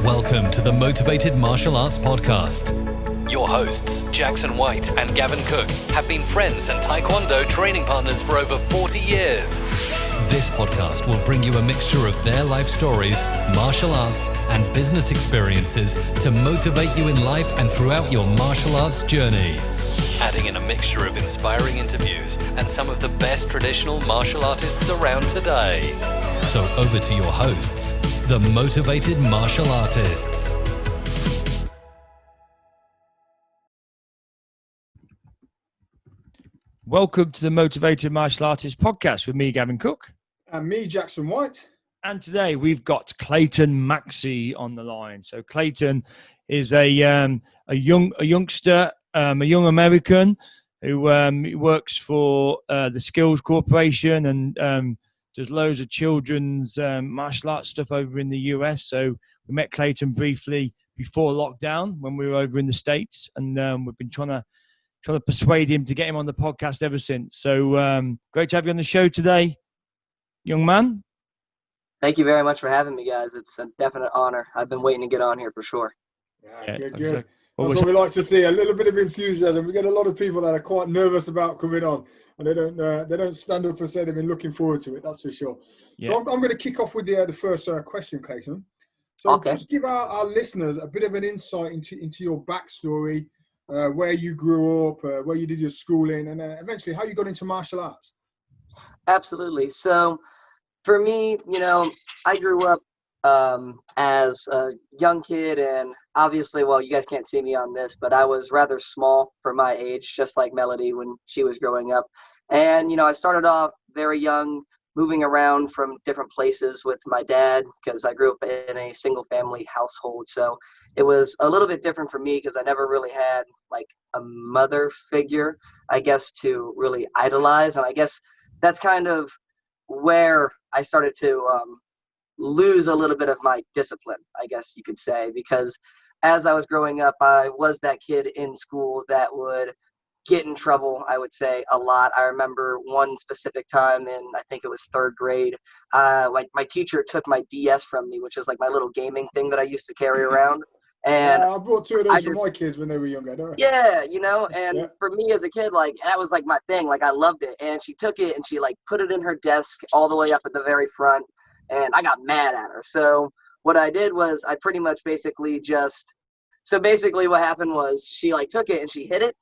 Welcome to the Motivated Martial Arts Podcast. Your hosts, Jackson White and Gavin Cook, have been friends and Taekwondo training partners for over 40 years. This podcast will bring you a mixture of their life stories, martial arts, and business experiences to motivate you in life and throughout your martial arts journey. Adding in a mixture of inspiring interviews and some of the best traditional martial artists around today. So over to your hosts, the Motivated Martial Artists. Welcome to the Motivated Martial Artists Podcast with me, Gavin Cook. And me, Jackson White. And today we've got Clayton Maxcy on the line. So Clayton is a youngster, a young American who works for the SKILLZ Corporation and does loads of children's martial arts stuff over in the US. So we met Clayton briefly before lockdown when we were over in the States, and we've been trying to persuade him to get him on the podcast ever since. So great to have you on the show today, young man. Thank you very much for having me, guys. It's a definite honor. I've been waiting to get on here for sure. Yeah, good. That's what we like to see, a little bit of enthusiasm. We get a lot of people that are quite nervous about coming on, and they don't stand up and say they've been looking forward to it, that's for sure. Yeah. So I'm going to kick off with the first question, Clayton. So just give our listeners a bit of an insight into your backstory, where you grew up, where you did your schooling, and eventually how you got into martial arts. Absolutely. So for me, I grew up as a young kid, and obviously, well, you guys can't see me on this, but I was rather small for my age, just like Melody when she was growing up. And, I started off very young, moving around from different places with my dad because I grew up in a single family household. So it was a little bit different for me because I never really had like a mother figure, I guess, to really idolize. And I guess that's kind of where I started to lose a little bit of my discipline, I guess you could say, because as I was growing up, I was that kid in school that would get in trouble, I would say, a lot. I remember one specific time in, I think it was third grade, my teacher took my DS from me, which is like my little gaming thing that I used to carry around. And I brought two of those for my kids when they were younger. Yeah, and for me as a kid, like, that was like my thing. Like, I loved it. And she took it and she like put it in her desk all the way up at the very front. And I got mad at her. So what I did was I pretty much basically what happened was she like took it and she hit it.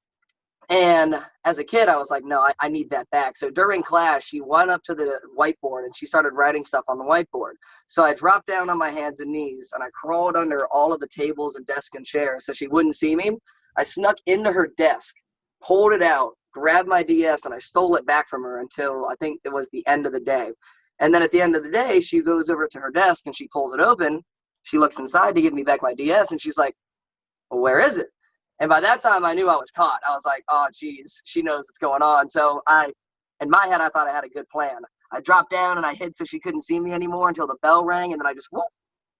And as a kid, I was like, no, I need that back. So during class, she went up to the whiteboard and she started writing stuff on the whiteboard. So I dropped down on my hands and knees and I crawled under all of the tables and desks and chairs so she wouldn't see me. I snuck into her desk, pulled it out, grabbed my DS, and I stole it back from her until I think it was the end of the day. And then at the end of the day, she goes over to her desk and she pulls it open. She looks inside to give me back my DS and she's like, well, where is it? And by that time, I knew I was caught. I was like, oh, geez, she knows what's going on. So in my head, I thought I had a good plan. I dropped down and I hid so she couldn't see me anymore until the bell rang. And then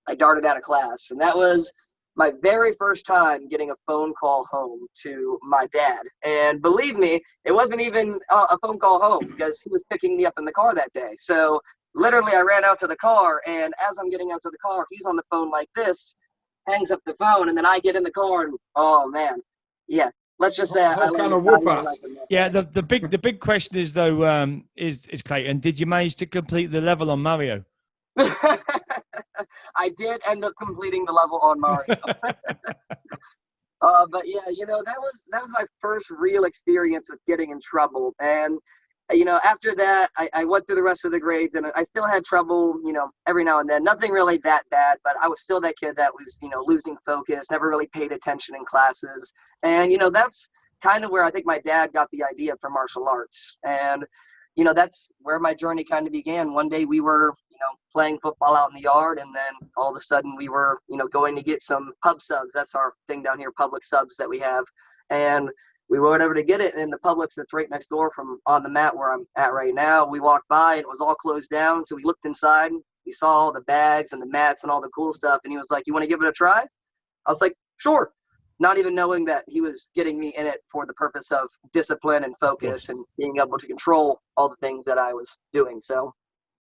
I darted out of class. And that was my very first time getting a phone call home to my dad. And believe me, it wasn't even a phone call home because he was picking me up in the car that day. So literally, I ran out to the car. And as I'm getting out to the car, he's on the phone like this, hangs up the phone, and then I get in the car and yeah, let's just say the big question is though is Clayton, did you manage to complete the level on Mario? I did end up completing the level on Mario. But yeah, that was my first real experience with getting in trouble. And after that, I went through the rest of the grades, and I still had trouble, every now and then. Nothing really that bad, but I was still that kid that was, losing focus, never really paid attention in classes. And, that's kind of where I think my dad got the idea for martial arts. And, that's where my journey kind of began. One day we were, playing football out in the yard, and then all of a sudden we were, going to get some pub subs. That's our thing down here, public subs that we have. And we went over to get it, and in the Publix that's right next door from on the mat where I'm at right now, we walked by, and it was all closed down. So we looked inside, we saw all the bags and the mats and all the cool stuff, and he was like, you want to give it a try? I was like, sure. Not even knowing that he was getting me in it for the purpose of discipline and focus and being able to control all the things that I was doing. So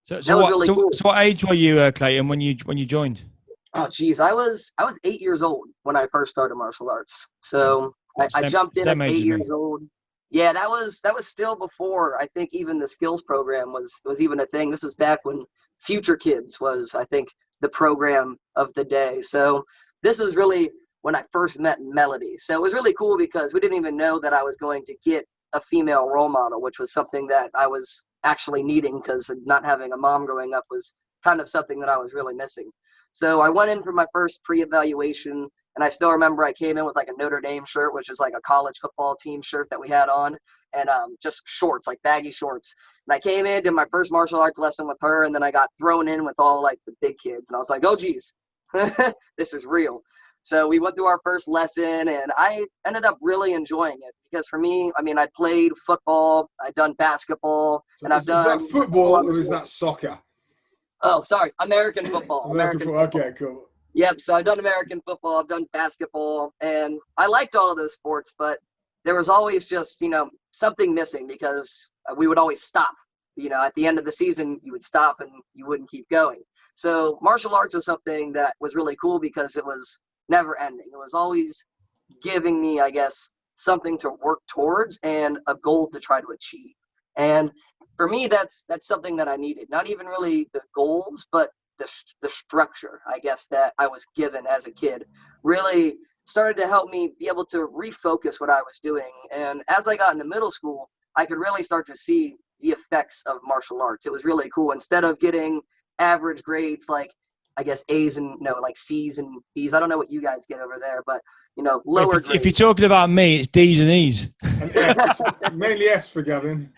that was really cool. So what age were you, Clayton, when you joined? Oh, geez. I was 8 years old when I first started martial arts. So I jumped in at 8 years old. Yeah, that was still before I think even the skills program was even a thing. This is back when Future Kids was, I think, the program of the day. So this is really when I first met Melody. So it was really cool because we didn't even know that I was going to get a female role model, which was something that I was actually needing because not having a mom growing up was kind of something that I was really missing. So I went in for my first pre-evaluation, and I still remember I came in with like a Notre Dame shirt, which is like a college football team shirt that we had on, and just shorts, like baggy shorts. And I came in, did my first martial arts lesson with her, and then I got thrown in with all like the big kids. And I was like, oh, geez, this is real. So we went through our first lesson, and I ended up really enjoying it because for me, I mean, I played football, I'd done basketball, and I've done. Is that football or is that soccer? Oh, sorry, American football. American football. Okay, cool. Yep, so I've done American football, I've done basketball, and I liked all of those sports, but there was always just, something missing because we would always stop. At the end of the season, you would stop and you wouldn't keep going. So martial arts was something that was really cool because it was never ending. It was always giving me, I guess, something to work towards and a goal to try to achieve. And for me, that's something that I needed. Not even really the goals, but the structure, I guess, that I was given as a kid really started to help me be able to refocus what I was doing. And as I got into middle school, I could really start to see the effects of martial arts. It was really cool. Instead of getting average grades like, I guess, A's and like C's and B's. I don't know what you guys get over there, but lower grades. If you're talking about me, it's D's and E's. And F's. Mainly F's for Gavin.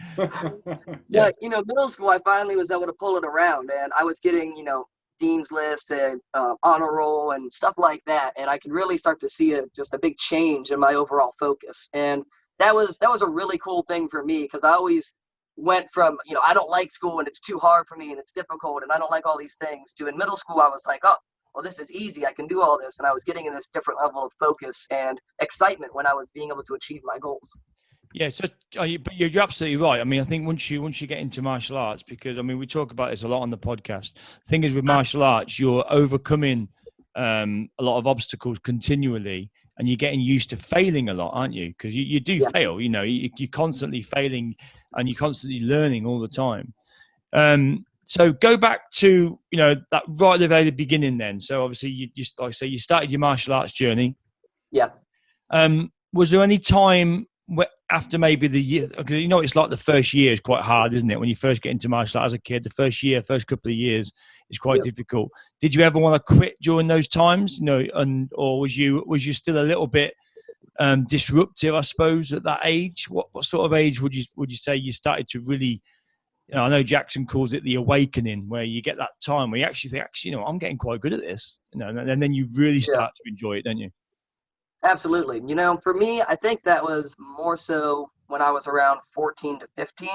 Yeah, middle school, I finally was able to pull it around, and I was getting, Dean's List and honor roll and stuff like that, and I could really start to see just a big change in my overall focus. And that was a really cool thing for me because I always went from, I don't like school and it's too hard for me and it's difficult and I don't like all these things, to in middle school I was like, oh, well, this is easy, I can do all this. And I was getting in this different level of focus and excitement when I was being able to achieve my goals. Yeah, so but you're absolutely right. I mean, I think once you get into martial arts, because I mean we talk about this a lot on the podcast. The thing is with martial arts, you're overcoming a lot of obstacles continually, and you're getting used to failing a lot, aren't you? Because you do fail. You're constantly failing, and you're constantly learning all the time. So go back to that right at the very beginning. Then, so obviously you just like I say you started your martial arts journey. Yeah. Was there any time after maybe the year, because it's like the first year is quite hard, isn't it? When you first get into martial arts as a kid, the first couple of years is quite difficult. Did you ever want to quit during those times? Or was you still a little bit disruptive, I suppose, at that age? What sort of age would you say you started to really? I know Jackson calls it the awakening, where you get that time where you actually think, I'm getting quite good at this, and then you really start to enjoy it, don't you? Absolutely. For me, I think that was more so when I was around 14 to 15.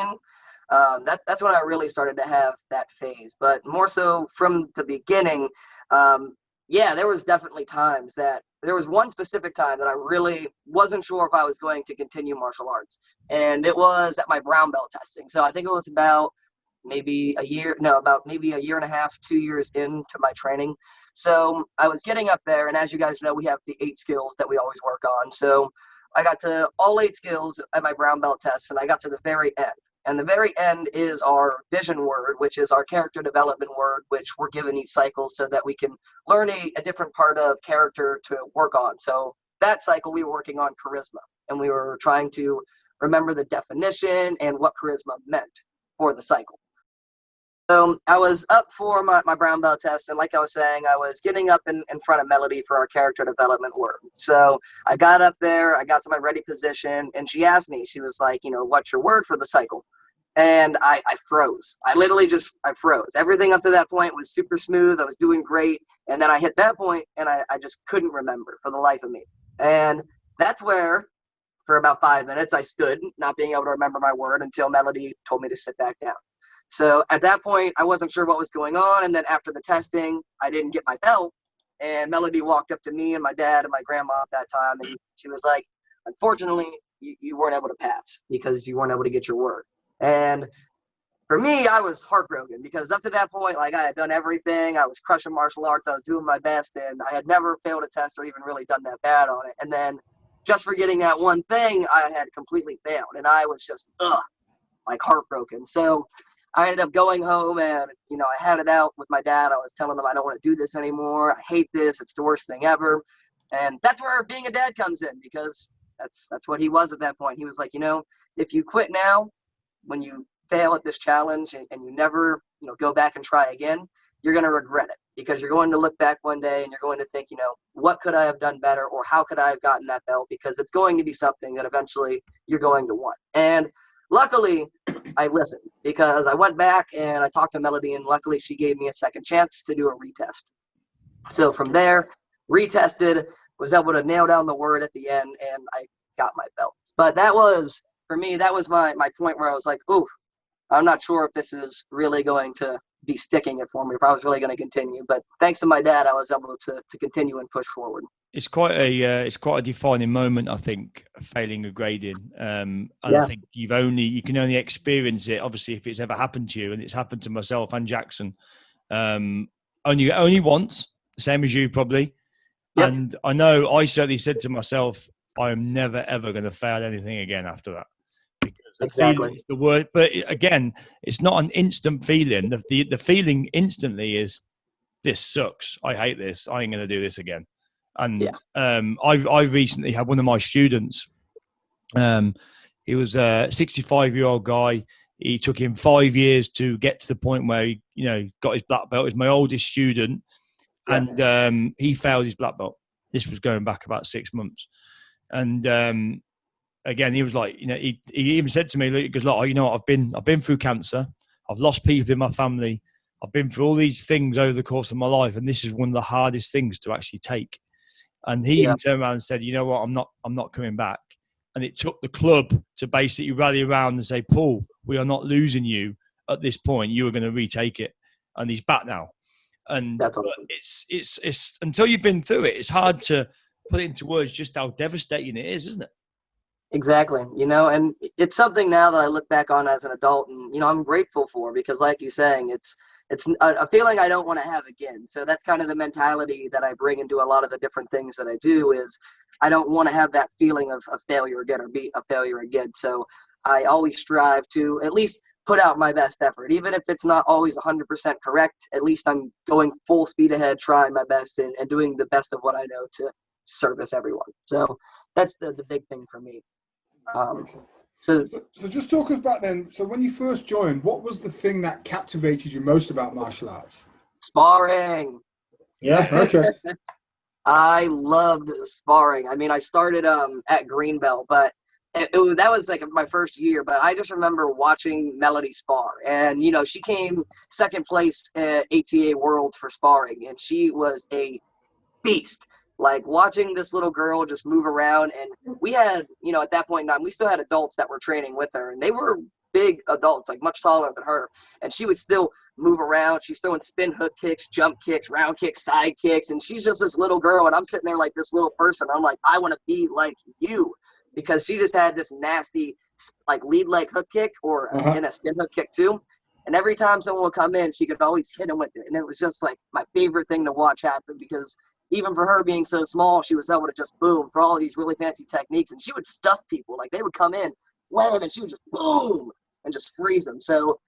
That's when I really started to have that phase. But more so from the beginning, there was definitely times that there was one specific time that I really wasn't sure if I was going to continue martial arts. And it was at my brown belt testing. So I think it was about maybe a year and a half, 2 years into my training. So I was getting up there, and as you guys know, we have the 8 skills that we always work on. So I got to all 8 skills at my brown belt test, and I got to the very end. And the very end is our vision word, which is our character development word, which we're given each cycle so that we can learn a different part of character to work on. So that cycle, we were working on charisma, and we were trying to remember the definition and what charisma meant for the cycle. So I was up for my brown belt test, and like I was saying, I was getting up in front of Melody for our character development word. So I got up there, I got to my ready position, and she asked me, she was like, what's your word for the cycle? And I froze. I froze. Everything up to that point was super smooth. I was doing great. And then I hit that point, and I just couldn't remember for the life of me. And that's where, for about 5 minutes, I stood, not being able to remember my word until Melody told me to sit back down. So at that point, I wasn't sure what was going on. And then after the testing, I didn't get my belt. And Melody walked up to me and my dad and my grandma at that time. And she was like, unfortunately, you weren't able to pass because you weren't able to get your word. And for me, I was heartbroken because up to that point, like I had done everything. I was crushing martial arts. I was doing my best, and I had never failed a test or even really done that bad on it. And then just for getting that one thing, I had completely failed, and I was just like heartbroken. So I ended up going home, and I had it out with my dad. I was telling him I don't want to do this anymore. I hate this. It's the worst thing ever. And that's where being a dad comes in, because that's what he was at that point. He was like, if you quit now, when you fail at this challenge and you never, go back and try again, you're going to regret it, because you're going to look back one day and you're going to think, what could I have done better, or how could I have gotten that belt? Because it's going to be something that eventually you're going to want. And luckily, I listened, because I went back and I talked to Melody, and luckily she gave me a second chance to do a retest. So from there, retested, was able to nail down the word at the end, and I got my belt. But that was, for me, that was my point where I was like, ooh, I'm not sure if this is really going to be sticking it for me, if I was really going to continue. But thanks to my dad, I was able to continue and push forward. It's quite a defining moment, I think, failing a grading. And I think you can only experience it, obviously, if it's ever happened to you, and it's happened to myself and Jackson. Only once, same as you probably. Yep. And I know I certainly said to myself, I am never, ever going to fail anything again after that. Because the feeling is the word. But again, it's not an instant feeling. The feeling instantly is, this sucks. I hate this. I ain't going to do this again. And I've recently had one of my students. He was a 65-year-old guy. It took him 5 years to get to the point where he, got his black belt. He was my oldest student, and he failed his black belt. This was going back about 6 months, and again, he was like, he even said to me, he goes, look, I've been through cancer. I've lost people in my family. I've been through all these things over the course of my life, and this is one of the hardest things to actually take. And he even turned around and said, you know what, I'm not coming back. And it took the club to basically rally around and say, Paul, we are not losing you at this point. You are going to retake it. And he's back now. And that's awesome. It's until you've been through it, it's hard to put it into words just how devastating it is, isn't it? Exactly. And it's something now that I look back on as an adult, and, I'm grateful for, because like you're saying, it's a feeling I don't want to have again. So that's kind of the mentality that I bring into a lot of the different things that I do, is I don't want to have that feeling of a failure again, or be a failure again. So I always strive to at least put out my best effort. Even if it's not always 100% correct, at least I'm going full speed ahead, trying my best and doing the best of what I know to service everyone. So that's the big thing for me. So just talk us back then. So when you first joined, what was the thing that captivated you most about martial arts? Sparring. Yeah, okay. I loved sparring. I mean, I started at green belt, but that was like my first year. But I just remember watching Melody spar, and she came second place at ATA World for sparring, and she was a beast. Like watching this little girl just move around, and we had, at that point in time, we still had adults that were training with her, and they were big adults, like much taller than her, and she would still move around. She's throwing spin hook kicks, jump kicks, round kicks, side kicks, and she's just this little girl, and I'm sitting there like this little person. I'm like, I want to be like you, because she just had this nasty like lead leg hook kick, or in a spin hook kick too. And every time someone would come in, she could always hit him with it, and it was just like my favorite thing to watch happen, because even for her being so small, she was able to just boom for all these really fancy techniques, and she would stuff people. Like they would come in, wham, and she would just boom and just freeze them. So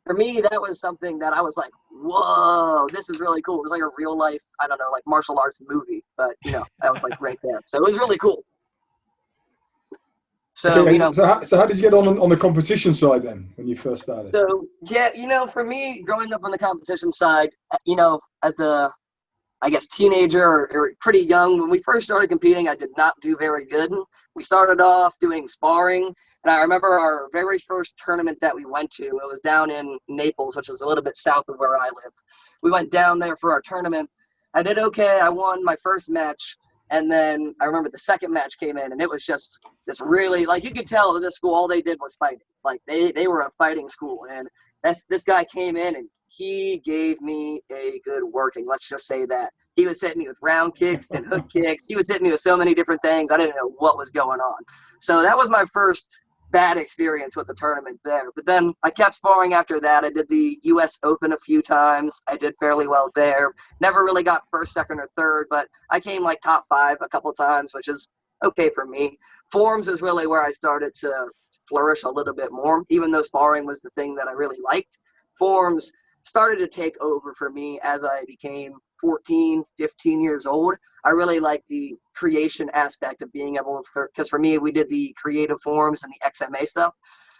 for me, that was something that I was like, whoa, this is really cool. It was like a real life, I don't know, like martial arts movie, but that was like right there. So it was really cool. So, okay, so how did you get on the competition side then when you first started? So, yeah, for me, growing up on the competition side, as a, I guess, teenager or pretty young, when we first started competing, I did not do very good. We started off doing sparring, and I remember our very first tournament that we went to, it was down in Naples, which is a little bit south of where I live. We went down there for our tournament. I did okay. I won my first match, and then I remember the second match came in, and it was just this really, like, you could tell that this school, all they did was fighting. Like, they were a fighting school, and this guy came in, and he gave me a good working. Let's just say that. He was hitting me with round kicks and hook kicks. He was hitting me with so many different things. I didn't know what was going on. So that was my first bad experience with the tournament there. But then I kept sparring after that. I did the US Open a few times. I did fairly well there. Never really got first, second, or third, but I came like top 5 a couple times, which is okay for me. Forms is really where I started to flourish a little bit more, even though sparring was the thing that I really liked. Forms started to take over for me as I became 14, 15 years old. I really like the creation aspect of being able to, because for me, we did the creative forms and the XMA stuff.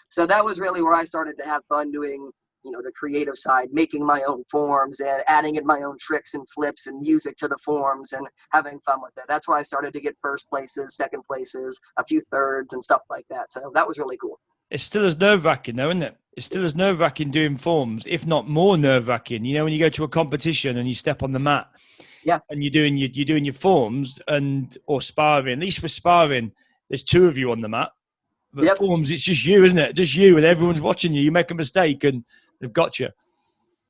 So that was really where I started to have fun doing, the creative side, making my own forms and adding in my own tricks and flips and music to the forms and having fun with it. That's where I started to get first places, second places, a few thirds and stuff like that. So that was really cool. It's still as nerve-wracking though, isn't it? It's still as nerve-wracking doing forms, if not more nerve-wracking. When you go to a competition and you step on the mat, yeah, and you're doing your forms or sparring. At least with sparring, there's 2 of you on the mat. But forms, it's just you, isn't it? Just you, and everyone's watching you. You make a mistake, and they've got you.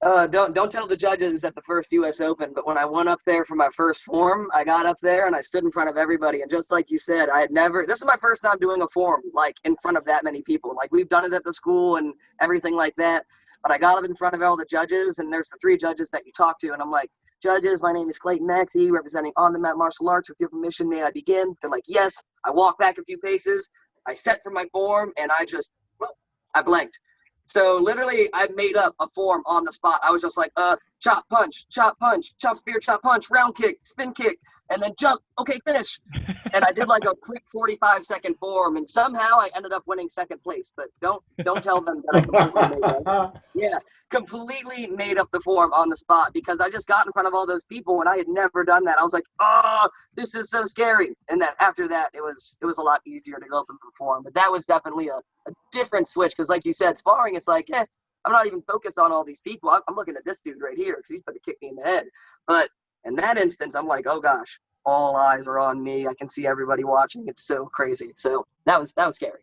Don't tell the judges at the first US Open, but when I went up there for my first form, I got up there and I stood in front of everybody. And just like you said, this is my first time doing a form, like in front of that many people. Like we've done it at the school and everything like that. But I got up in front of all the judges, and there's the 3 judges that you talk to. And I'm like, judges, my name is Clayton Maxcy, representing On the Mat Martial Arts. With your permission, may I begin? They're like, yes. I walk back a few paces. I set for my form, and I blanked. So literally I made up a form on the spot. I was just like, chop, punch, chop, spear, chop, punch, round kick, spin kick, and then jump. Okay, finish. And I did like a quick 45-second form, and somehow I ended up winning second place. But don't tell them that I completely made up. Yeah, completely made up the form on the spot because I just got in front of all those people and I had never done that. I was like, oh, this is so scary. And then after that, it was a lot easier to go up and perform. But that was definitely a different switch because, like you said, sparring, it's like, I'm not even focused on all these people. I'm looking at this dude right here because he's about to kick me in the head. But in that instance, I'm like, oh gosh, all eyes are on me. I can see everybody watching. It's so crazy. So that was scary.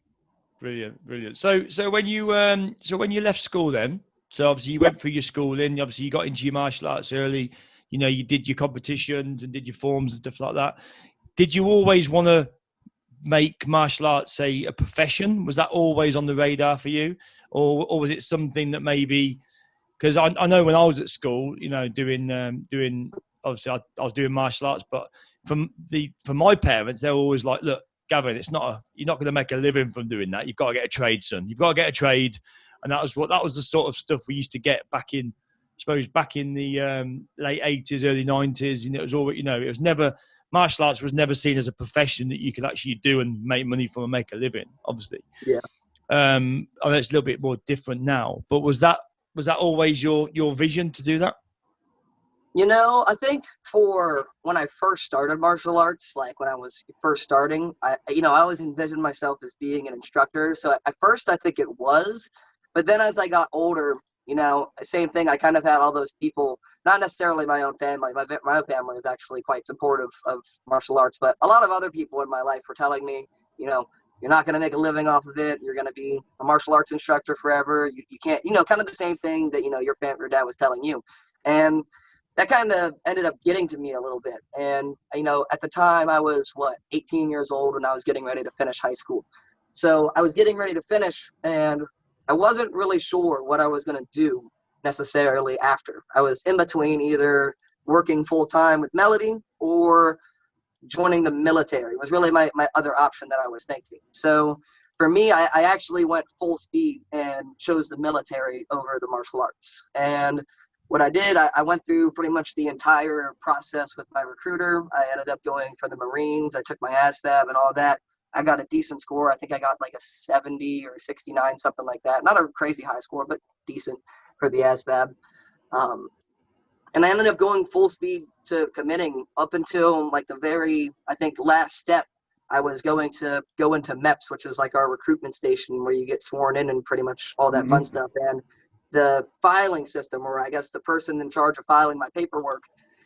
Brilliant. So when you left school then, so obviously you went through your schooling, obviously you got into your martial arts early, you did your competitions and did your forms and stuff like that. Did you always want to make martial arts, say, a profession? Was that always on the radar for you? Or was it something that maybe, because I know when I was at school, doing obviously I was doing martial arts, but from my parents, they were always like, look, Gavin, you're not going to make a living from doing that. You've got to get a trade, son. You've got to get a trade. And that was the sort of stuff we used to get back in the late 80s, early 90s. And it was all, it was never, martial arts was never seen as a profession that you could actually do and make money from and make a living, obviously. Yeah. I know it's a little bit more different now, but was that always your vision to do that? I think for when I first started martial arts, like when I was first starting, I always envisioned myself as being an instructor. So at first I think it was, but then as I got older, same thing. I kind of had all those people, not necessarily my own family. My own family was actually quite supportive of martial arts, but a lot of other people in my life were telling me, you're not going to make a living off of it. You're going to be a martial arts instructor forever. You can't, kind of the same thing that, your dad was telling you. And that kind of ended up getting to me a little bit. And, at the time I was 18 years old when I was getting ready to finish high school. So I was getting ready to finish and I wasn't really sure what I was going to do necessarily after. I was in between either working full time with Melody or joining the military. Was really my other option that I was thinking. So for me, I actually went full speed and chose the military over the martial arts. And what I did, I went through pretty much the entire process with my recruiter. I ended up going for the Marines. I took my ASVAB and all that. I got a decent score. I think I got like a 70 or 69, something like that. Not a crazy high score, but decent for the ASVAB. And I ended up going full speed to committing up until like the very, I think, last step. I was going to go into MEPS, which is like our recruitment station where you get sworn in and pretty much all that fun stuff. And the filing system, or I guess the person in charge of filing my paperwork,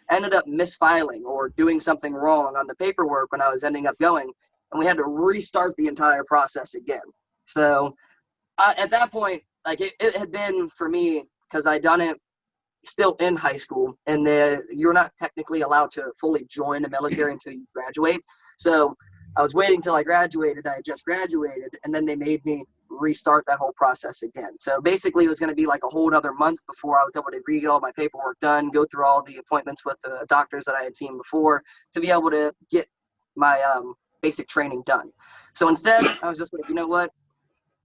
ended up misfiling or doing something wrong on the paperwork when I was ending up going. And we had to restart the entire process again. So at that point, like it had been for me, because I'd done it still in high school, and you're not technically allowed to fully join the military until you graduate. So I was waiting till I graduated. I had just graduated, and then they made me restart that whole process again. So basically it was going to be like a whole other month before I was able to get all my paperwork done, go through all the appointments with the doctors that I had seen before to be able to get my basic training done. So instead I was just like, you know what?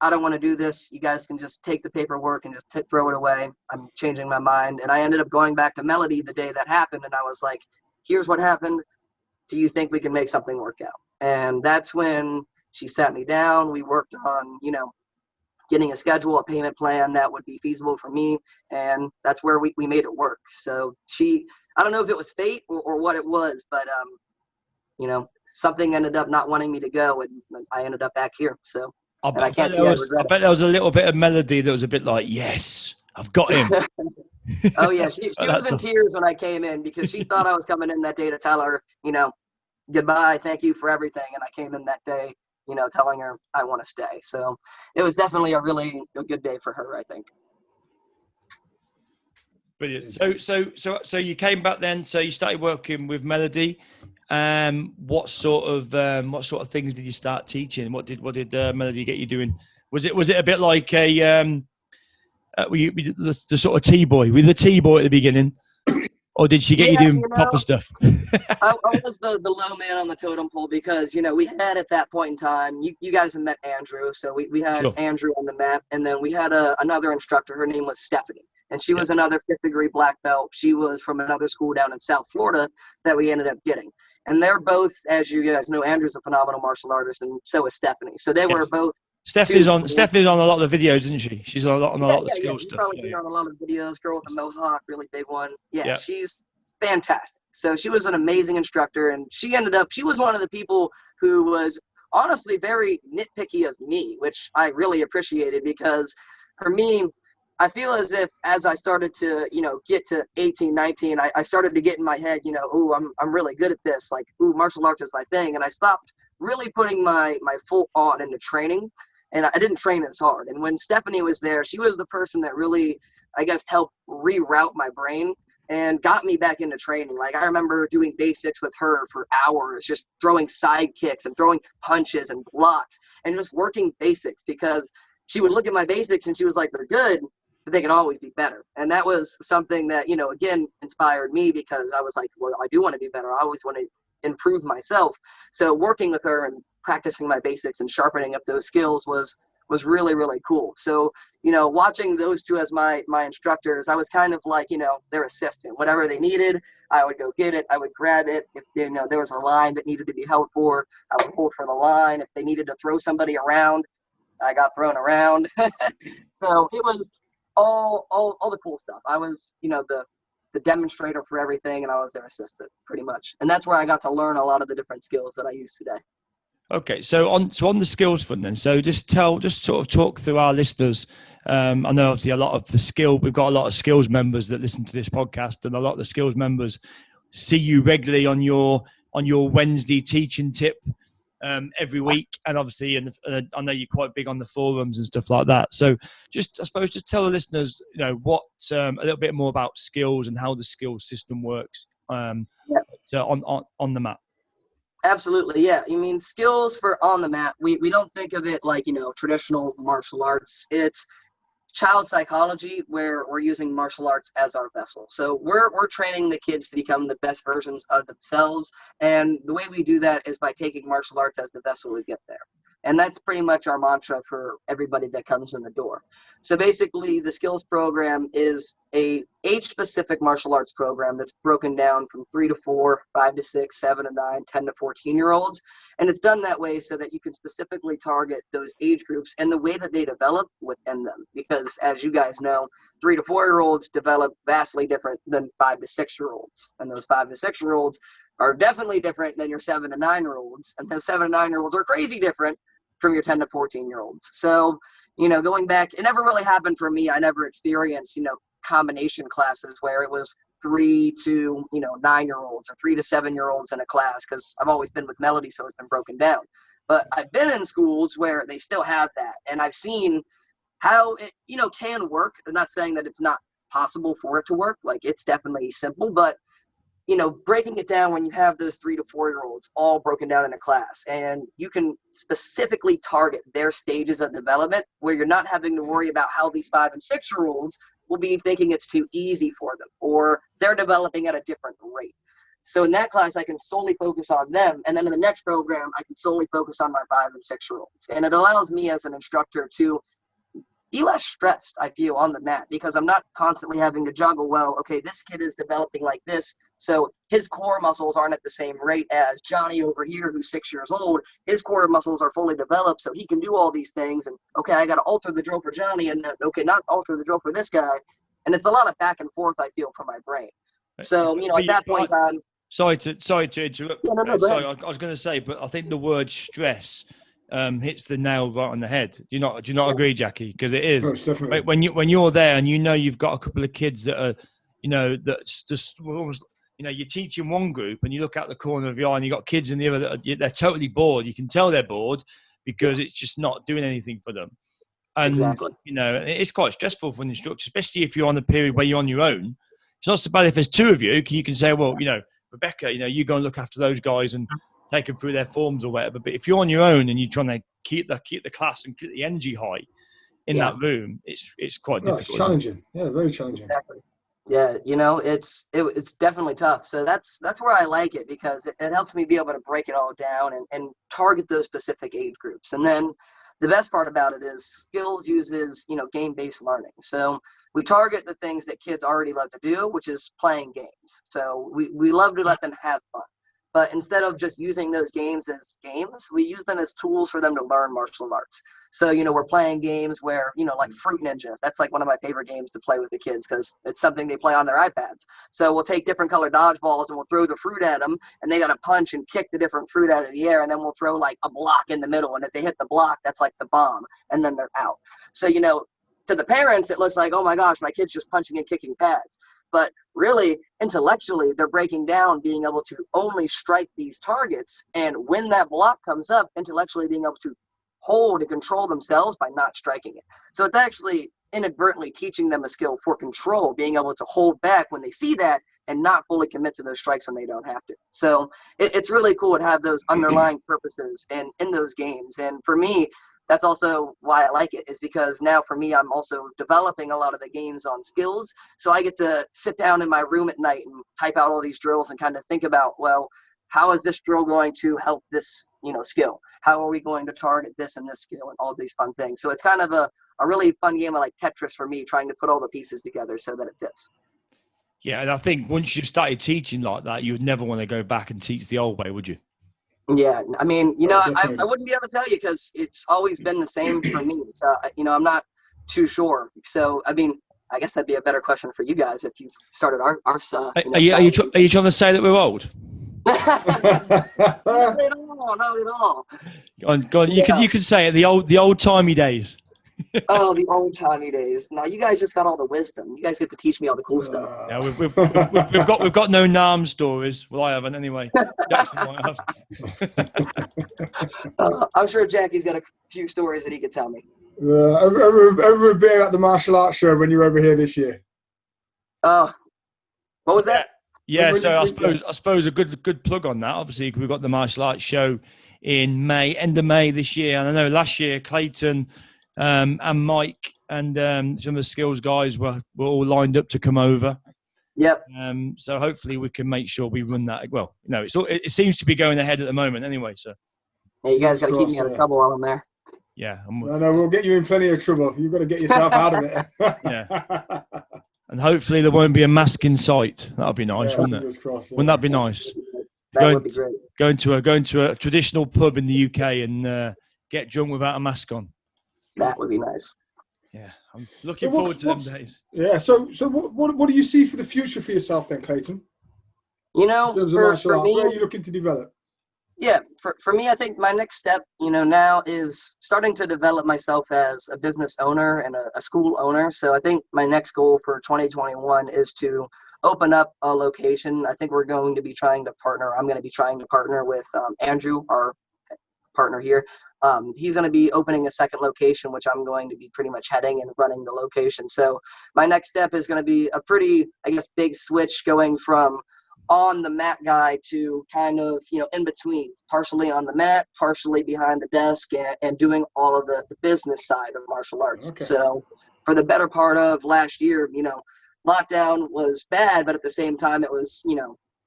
I don't want to do this. You guys can just take the paperwork and just throw it away. I'm changing my mind. And I ended up going back to Melody the day that happened. And I was like, here's what happened. Do you think we can make something work out? And that's when she sat me down. We worked on, getting a schedule, a payment plan that would be feasible for me. And that's where we made it work. So I don't know if it was fate or what it was, but, something ended up not wanting me to go, and I ended up back here. So I bet there was a little bit of Melody that was a bit like, yes, I've got him. Oh, yeah. She was in tears when I came in because she thought I was coming in that day to tell her, goodbye, thank you for everything. And I came in that day, telling her I want to stay. So it was definitely a good day for her, I think. Brilliant. So you came back then. So you started working with Melody. What sort of things did you start teaching? What did Melody get you doing? Was it a bit like the sort of T-boy? Were you the T-boy at the beginning, or did she get you doing proper stuff? I was the low man on the totem pole because we had at that point in time. You guys have met Andrew, so we had Andrew on the map, and then we had another instructor. Her name was Stephanie. And she was another 5th degree black belt. She was from another school down in South Florida that we ended up getting. And they're both, as you guys know, Andrew's a phenomenal martial artist, and so is Stephanie. So they were both. Stephanie's on a lot of the videos, isn't she? She's on a lot of the skill stuff. You've probably seen her on a lot of videos. Girl with a mohawk, really big one. Yeah, she's fantastic. So she was an amazing instructor, and she was one of the people who was honestly very nitpicky of me, which I really appreciated because for me, I feel as if as I started to, get to 18, 19, I started to get in my head, I'm really good at this. Like, martial arts is my thing. And I stopped really putting my full on into training. And I didn't train as hard. And when Stephanie was there, she was the person that really, I guess, helped reroute my brain and got me back into training. Like, I remember doing basics with her for hours, just throwing side kicks and throwing punches and blocks and just working basics because she would look at my basics and she was like, they're good, but they can always be better. And that was something that, again, inspired me because I was like, well, I do want to be better. I always want to improve myself. So working with her and practicing my basics and sharpening up those skills was really, really cool. So, watching those two as my instructors, I was kind of like, their assistant. Whatever they needed, I would go get it. I would grab it. If, there was a line that needed to be held for, I would hold for the line. If they needed to throw somebody around, I got thrown around. So it was all the cool stuff. I was, the demonstrator for everything, and I was their assistant pretty much. And that's where I got to learn a lot of the different skills that I use today. Okay, so on the skills front then, so just sort of talk through our listeners. I know obviously we've got a lot of skills members that listen to this podcast, and a lot of the skills members see you regularly on your Wednesday teaching tip every week, and obviously, I know you're quite big on the forums and stuff like that. So just tell the listeners, what a little bit more about skills and how the skills system works. So on the mat. Absolutely, yeah. I mean, skills for on the mat, we don't think of it like, traditional martial arts. It's child psychology where we're using martial arts as our vessel. So we're training the kids to become the best versions of themselves. And the way we do that is by taking martial arts as the vessel to get there. And that's pretty much our mantra for everybody that comes in the door. So basically, the skills program is a age-specific martial arts program that's broken down from 3 to 4, 5 to 6, 7 to 9, 10 to 14-year-olds. And it's done that way so that you can specifically target those age groups and the way that they develop within them. Because as you guys know, 3 to 4-year-olds develop vastly different than 5 to 6-year-olds. And those 5 to 6-year-olds are definitely different than your 7 to 9-year-olds. And those 7 to 9-year-olds are crazy different from your 10 to 14-year-olds. So, going back, it never really happened for me. I never experienced, combination classes where it was 3 to, 9-year-olds or 3 to 7-year-olds in a class, because I've always been with Melody, so it's been broken down. But I've been in schools where they still have that, and I've seen how it, can work. I'm not saying that it's not possible for it to work. Like, it's definitely simple, but breaking it down when you have those 3 to 4 year olds all broken down in a class, and you can specifically target their stages of development where you're not having to worry about how these 5 and 6 year olds will be thinking it's too easy for them, or they're developing at a different rate. So in that class, I can solely focus on them. And then in the next program, I can solely focus on my 5 and 6 year olds. And it allows me as an instructor to be less stressed, I feel, on the mat, because I'm not constantly having to juggle, well, okay, this kid is developing like this, so his core muscles aren't at the same rate as Johnny over here, who's 6 years old. His core muscles are fully developed, so he can do all these things. And, okay, I got to alter the drill for Johnny, and, okay, not alter the drill for this guy. And it's a lot of back and forth, I feel, for my brain. So, at that point on. Sorry to interrupt. Yeah, no, sorry, I was going to say, but I think the word stress hits the nail right on the head. Do you not agree, Jackie? Because it is. Most definitely. When you're there and you've got a couple of kids that are, that's just almost, you're teaching one group and you look out the corner of your eye and you got kids in the other that they're totally bored. You can tell they're bored because it's just not doing anything for them. And exactly. It's quite stressful for an instructor, especially if you're on a period where you're on your own. It's not so bad if there's 2 of you. You can say, well, Rebecca, you go and look after those guys and take them through their forms or whatever. But if you're on your own and you're trying to keep the class and keep the energy high in that room, it's quite difficult. It's challenging. Yeah, very challenging. Exactly. Yeah, it's definitely tough. So that's where I like it, because it helps me be able to break it all down and target those specific age groups. And then the best part about it is SKILLZ uses, game-based learning. So we target the things that kids already love to do, which is playing games. So we love to let them have fun. But instead of just using those games as games, we use them as tools for them to learn martial arts. So, we're playing games where, like Fruit Ninja. That's like one of my favorite games to play with the kids because it's something they play on their iPads. So we'll take different colored dodgeballs and we'll throw the fruit at them, and they got to punch and kick the different fruit out of the air. And then we'll throw like a block in the middle. And if they hit the block, that's like the bomb. And then they're out. So, to the parents, it looks like, oh my gosh, my kid's just punching and kicking pads. But really, intellectually, they're breaking down being able to only strike these targets. And when that block comes up, intellectually being able to hold and control themselves by not striking it. So it's actually inadvertently teaching them a skill for control, being able to hold back when they see that and not fully commit to those strikes when they don't have to. So it's really cool to have those underlying purposes in those games. And for me, that's also why I like it, is because now for me, I'm also developing a lot of the games on SKILLZ. So I get to sit down in my room at night and type out all these drills and kind of think about, well, how is this drill going to help this, skill? How are we going to target this and this skill and all these fun things? So it's kind of a really fun game of like Tetris for me, trying to put all the pieces together so that it fits. Yeah, and I think once you've started teaching like that, you would never want to go back and teach the old way, would you? Yeah, I mean, I wouldn't be able to tell you because it's always been the same for me. So, I'm not too sure. So, I mean, I guess that'd be a better question for you guys if you've started our Are you trying to say that we're old? Not at all. Go on. You could say it, the old timey days. Oh, the old timey days. Now you guys just got all the wisdom. You guys get to teach me all the cool stuff. Yeah, we've got no Nam stories. Well, I haven't anyway. Jackson might have. I'm sure Jackie's got a few stories that he could tell me. Over a beer at the martial arts show when you were over here this year. What was that? Yeah, so I suppose a good plug on that. Obviously, we've got the martial arts show in May, end of May this year. And I know last year Clayton and Mike and some of the SKILLZ guys were all lined up to come over. Yep. So hopefully we can make sure we run that. Well, it seems to be going ahead at the moment anyway. So yeah, you guys got to keep me out of trouble while I'm there. Yeah. No, we'll get you in plenty of trouble. You've got to get yourself out of it. Yeah. And hopefully there won't be a mask in sight. That would be nice, wouldn't it? Crossed, yeah. Wouldn't that be nice? That would be great. Going to a traditional pub in the UK and get drunk without a mask on. That would be nice. Yeah, I'm looking forward to them days. Yeah. So what do you see for the future for yourself then, Clayton? In terms of martial arts, where are you looking to develop? Yeah, for me, I think my next step, now is starting to develop myself as a business owner and a school owner. So I think my next goal for 2021 is to open up a location. I think we're going to be trying to partner. I'm going to be trying to partner with Andrew, our partner here. He's going to be opening a second location, which I'm going to be pretty much heading and running the location. So my next step is going to be a pretty, big switch going from on the mat guy to kind of, in between, partially on the mat, partially behind the desk, and doing all of the business side of martial arts. Okay. So for the better part of last year, lockdown was bad, but at the same time, it was,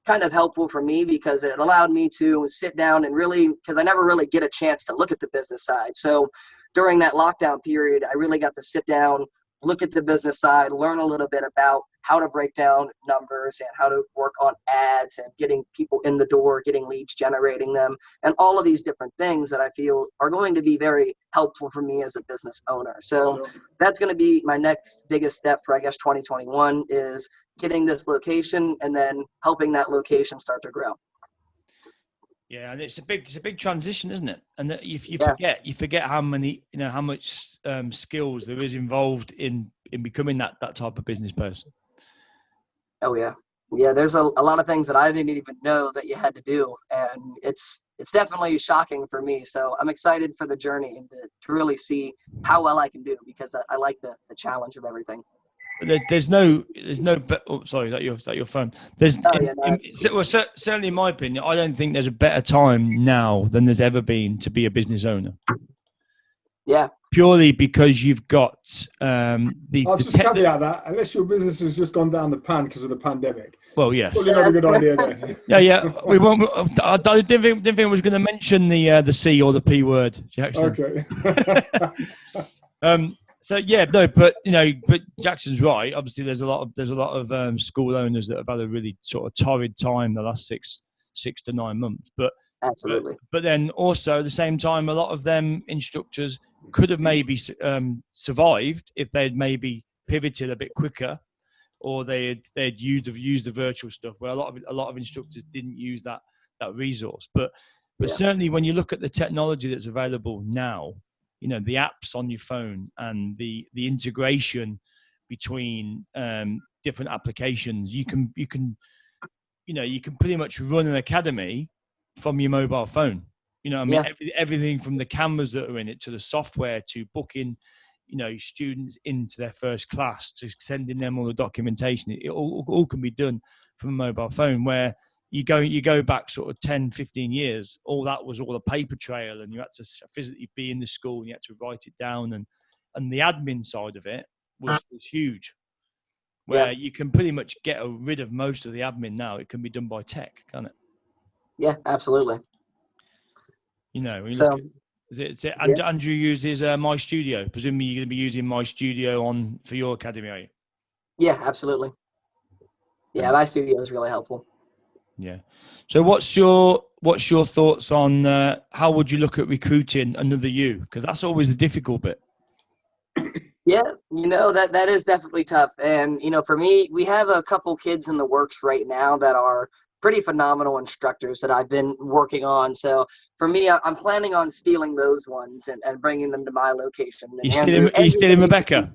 kind of helpful for me because it allowed me to sit down and really, because I never really get a chance to look at the business side. So during that lockdown period, I really got to sit down, look at the business side, learn a little bit about how to break down numbers and how to work on ads and getting people in the door, getting leads, generating them, and all of these different things that I feel are going to be very helpful for me as a business owner. So that's going to be my next biggest step for, I guess, 2021 is getting this location and then helping that location start to grow. Yeah, and it's a big transition, isn't it? And that you forget how many, how much skills there is involved in becoming that type of business person. Oh yeah, there's a lot of things that I didn't even know that you had to do, and it's definitely shocking for me. So I'm excited for the journey and to really see how well I can do, because I like the challenge of everything. There's no. Oh, sorry, is that your phone? Certainly in my opinion, I don't think there's a better time now than there's ever been to be a business owner. Yeah. Purely because you've got I'll just caveat that, unless your business has just gone down the pan because of the pandemic. Well, yes. Probably not a good idea then. Yeah. We won't. I didn't think I was going to mention the C or the P word, Jackson. Okay. So yeah, no, but Jackson's right. Obviously, there's a lot of school owners that have had a really sort of torrid time the last six to 9 months. But absolutely. But then also at the same time, a lot of them instructors could have maybe survived if they'd maybe pivoted a bit quicker, or they'd used the virtual stuff. Where a lot of instructors didn't use that resource. But certainly when you look at the technology that's available now, the apps on your phone and the integration between different applications, you can pretty much run an academy from your mobile phone. Everything from the cameras that are in it to the software to booking, students into their first class to sending them all the documentation. It all can be done from a mobile phone, where you go back sort of 10, 15 years, all that was all a paper trail, and you had to physically be in the school and you had to write it down, and the admin side of it was huge, where you can pretty much get rid of most of the admin now. It can be done by tech, can't it? Yeah, absolutely. Andrew uses My Studio. Presumably you're going to be using My Studio for your academy, are you? Yeah, absolutely. Yeah, My Studio is really helpful. Yeah. So what's your thoughts on how would you look at recruiting another you? Because that's always the difficult bit. Yeah, that is definitely tough. And, for me, we have a couple kids in the works right now that are pretty phenomenal instructors that I've been working on. So for me, I'm planning on stealing those ones and bringing them to my location. You stealing Rebecca?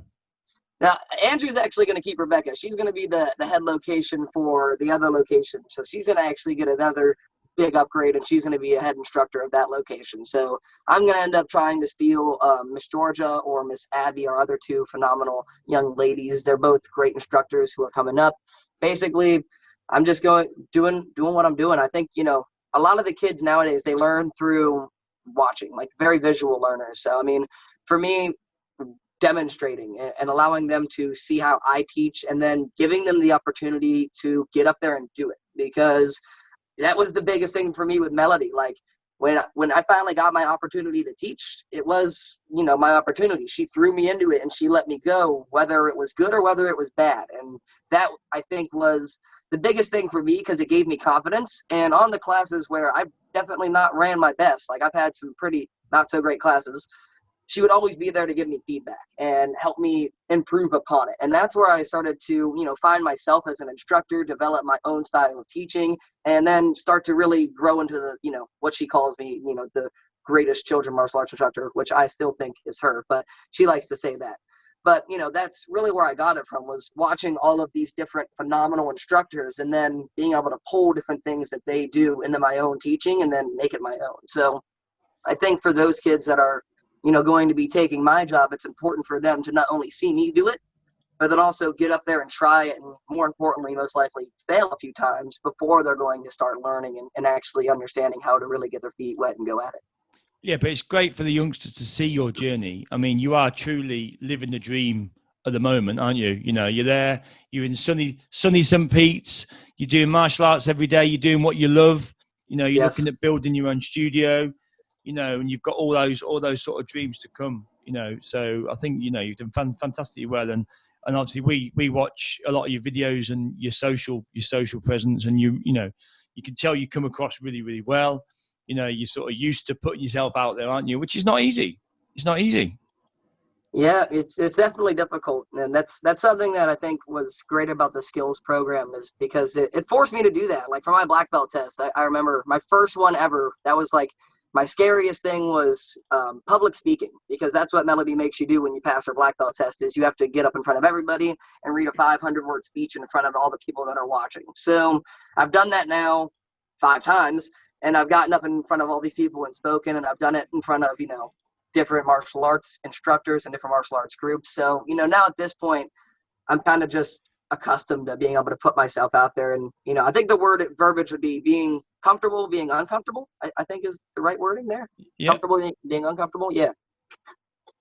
Now, Andrew's actually going to keep Rebecca. She's going to be the head location for the other location. So she's going to actually get another big upgrade, and she's going to be a head instructor of that location. So I'm going to end up trying to steal Miss Georgia or Miss Abby, our other two phenomenal young ladies. They're both great instructors who are coming up. Basically, I'm just doing what I'm doing. I think, a lot of the kids nowadays, they learn through watching, like very visual learners. So, I mean, for me, demonstrating and allowing them to see how I teach, and then giving them the opportunity to get up there and do it, because that was the biggest thing for me with Melody. Like when I finally got my opportunity to teach, it was, my opportunity. She threw me into it and she let me go, whether it was good or whether it was bad. And that, I think, was the biggest thing for me, because it gave me confidence. And on the classes where I've definitely not ran my best, like I've had some pretty not so great classes, she would always be there to give me feedback and help me improve upon it. And that's where I started to, find myself as an instructor, develop my own style of teaching, and then start to really grow into the, what she calls me, the greatest children martial arts instructor, which I still think is her, but she likes to say that. But, that's really where I got it from, was watching all of these different phenomenal instructors and then being able to pull different things that they do into my own teaching and then make it my own. So I think for those kids that are, going to be taking my job, it's important for them to not only see me do it, but then also get up there and try it, and more importantly, most likely fail a few times before they're going to start learning and actually understanding how to really get their feet wet and go at it. Yeah, but it's great for the youngsters to see your journey. I mean, you are truly living the dream at the moment, aren't you? You know, you're there, you're in sunny St. Pete's, you're doing martial arts every day, you're doing what you love, you know, you're looking at building your own studio, you know, and you've got all those sort of dreams to come, you know. So I think, you know, you've done fantastically well, and obviously we watch a lot of your videos and your social presence, and you know, you can tell you come across really, really well. You know, you're sort of used to putting yourself out there, aren't you? Which is not easy. It's not easy. Yeah, it's definitely difficult, and that's something that I think was great about the SKILLZ program, is because it forced me to do that. Like for my black belt test, I remember my first one ever. That was like my scariest thing was public speaking, because that's what Melody makes you do when you pass her black belt test, is you have to get up in front of everybody and read a 500-word speech in front of all the people that are watching. So I've done that now 5 times, and I've gotten up in front of all these people and spoken, and I've done it in front of, you know, different martial arts instructors and different martial arts groups. So, you know, now at this point, I'm kind of just accustomed to being able to put myself out there. And, you know, I think the verbiage would be being comfortable, being uncomfortable, I think is the right wording there. Yep. Comfortable being uncomfortable. Yeah.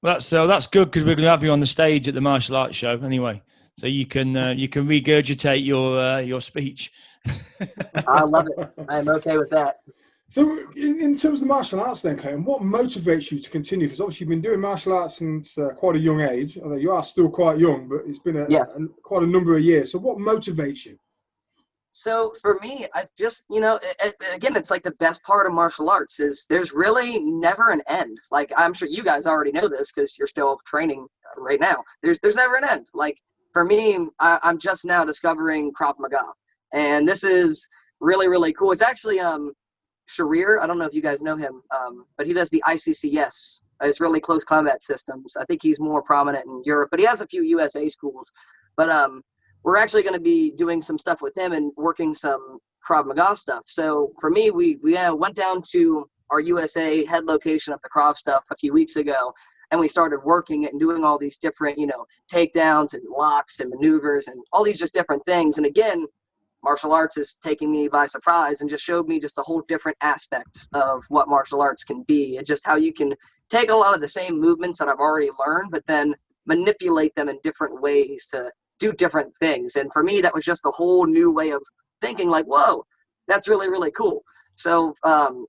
Well, that's good, because we're going to have you on the stage at the martial arts show anyway. So you can regurgitate your speech. I love it. I'm okay with that. So in terms of martial arts then, Clayton, what motivates you to continue? Because obviously you've been doing martial arts since quite a young age, although you are still quite young, but it's been quite a number of years. So what motivates you? So for me, I just, you know, again, it's like the best part of martial arts is there's really never an end. Like, I'm sure you guys already know this because you're still training right now. There's never an end. Like for me, I'm just now discovering Krav Maga, and this is really, really cool. It's actually, Sharir, I don't know if you guys know him, but he does the ICCS. It's really close combat systems. I think he's more prominent in Europe, but he has a few USA schools. But we're actually going to be doing some stuff with him and working some Krav Maga stuff. So for me, we went down to our USA head location of the Krav stuff a few weeks ago, and we started working it and doing all these different, you know, takedowns and locks and maneuvers and all these just different things. And again, martial arts is taking me by surprise and just showed me just a whole different aspect of what martial arts can be, and just how you can take a lot of the same movements that I've already learned, but then manipulate them in different ways to do different things. And for me, that was just a whole new way of thinking, like, whoa, that's really, really cool. So,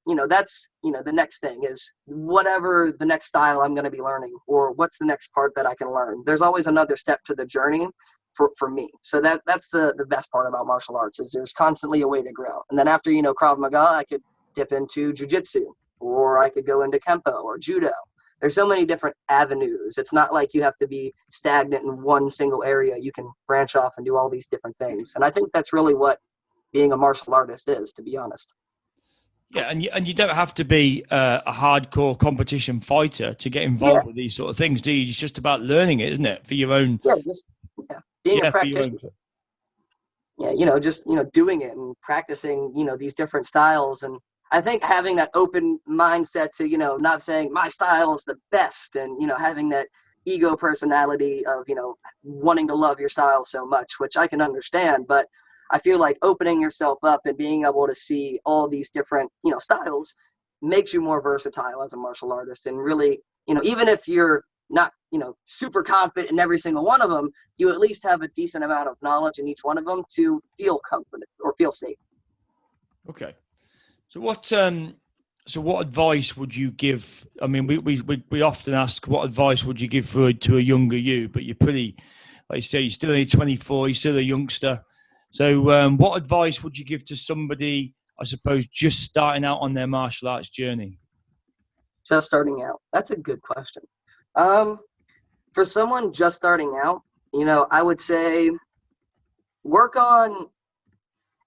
you know, that's, you know, the next thing is whatever the next style I'm going to be learning, or what's the next part that I can learn. There's always another step to the journey for me. So that's the best part about martial arts, is there's constantly a way to grow. And then after, you know, Krav Maga, I could dip into jiu-jitsu, or I could go into Kempo or judo. There's so many different avenues. It's not like you have to be stagnant in one single area. You can branch off and do all these different things. And I think that's really what being a martial artist is, to be honest. Yeah, and you don't have to be a hardcore competition fighter to get involved with these sort of things, do you? It's just about learning it, isn't it, for your own... Being a practitioner. Yeah, you know, just, you know, doing it and practicing, you know, these different styles. And I think having that open mindset to, you know, not saying my style is the best, and, you know, having that ego personality of, you know, wanting to love your style so much, which I can understand, but I feel like opening yourself up and being able to see all these different, you know, styles makes you more versatile as a martial artist. And really, you know, even if you're not, you know, super confident in every single one of them, you at least have a decent amount of knowledge in each one of them to feel confident or feel safe. Okay. So what advice would you give? I mean, we often ask, what advice would you give to a younger you? But you're pretty, like you say, you're still only 24, you're still a youngster. So what advice would you give to somebody, I suppose, just starting out on their martial arts journey? Just starting out. That's a good question. For someone just starting out, you know, I would say work on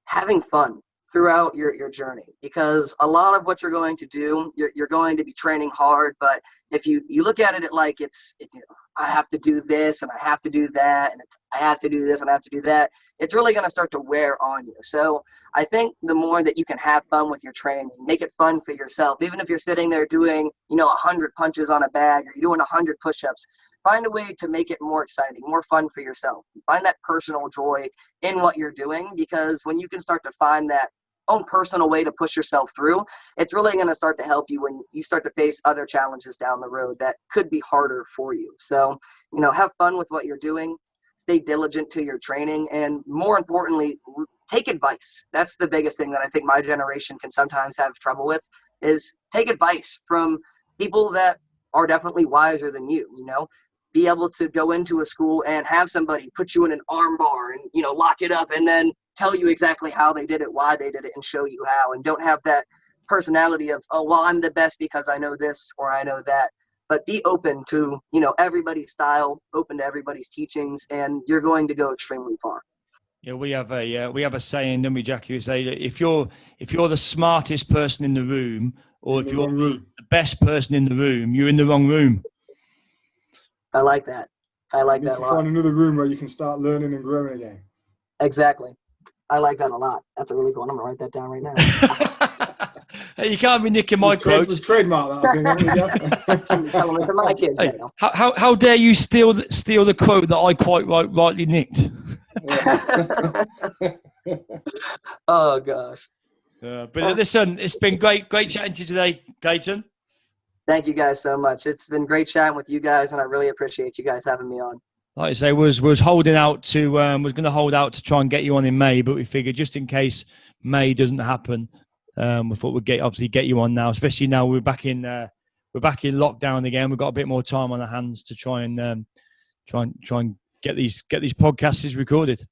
having fun throughout your journey, because a lot of what you're going to do, you're going to be training hard. But if you look at it like it's you know, I have to do this and I have to do that, and I have to do this and I have to do that, it's really going to start to wear on you. So I think the more that you can have fun with your training, make it fun for yourself. Even if you're sitting there doing, 100 punches on a bag, or you're doing 100 push-ups, find a way to make it more exciting, more fun for yourself. Find that personal joy in what you're doing, because when you can start to find that own personal way to push yourself through, it's really going to start to help you when you start to face other challenges down the road that could be harder for you. So, have fun with what you're doing, stay diligent to your training, and more importantly, take advice. That's the biggest thing that I think my generation can sometimes have trouble with, is take advice from people that are definitely wiser than you. Be able to go into a school and have somebody put you in an arm bar and, lock it up, and then tell you exactly how they did it, why they did it, and show you how. And don't have that personality of, oh, well, I'm the best because I know this or I know that. But be open to, everybody's style, open to everybody's teachings, and you're going to go extremely far. Yeah, we have a saying, don't we, Jackie? We say that if you're the smartest person in the room, or if you're the best person in the room, you're in the wrong room. I like that. I like that a lot. Find another room where you can start learning and growing again. Exactly. I like that a lot. That's a really good one. I'm going to write that down right now. Hey, you can't be nicking my quotes. We've trademarked that, I think. I'm telling it to my kids now. How dare you steal the quote that I quite rightly nicked? Oh, gosh. But listen, it's been great chatting to you today, Clayton. Thank you guys so much. It's been great chatting with you guys, and I really appreciate you guys having me on. Like I say, was holding out to was going to hold out to try and get you on in May, but we figured just in case May doesn't happen, we thought we'd get you on now. Especially now we're back in lockdown again. We've got a bit more time on our hands to try and get these podcasts recorded.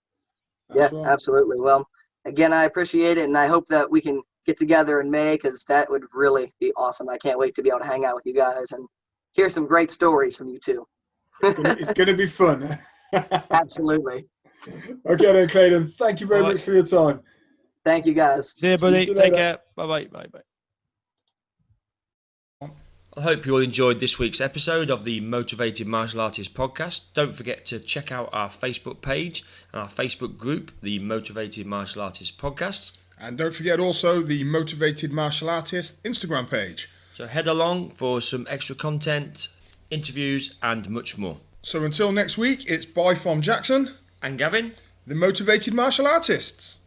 Yeah, absolutely. Well, again, I appreciate it, and I hope that we can get together in May, because that would really be awesome. I can't wait to be able to hang out with you guys and hear some great stories from you too. It's going to be fun. Absolutely. Okay then, Clayton. Thank you very much for your time. Thank you, guys. See you, buddy. Take care. Bye. I hope you all enjoyed this week's episode of the Motivated Martial Artist podcast. Don't forget to check out our Facebook page and our Facebook group, the Motivated Martial Artist podcast. And don't forget also the Motivated Martial Artist Instagram page. So head along for some extra content, interviews, and much more. So until next week, it's bye from Jackson and Gavin, the Motivated Martial Artists.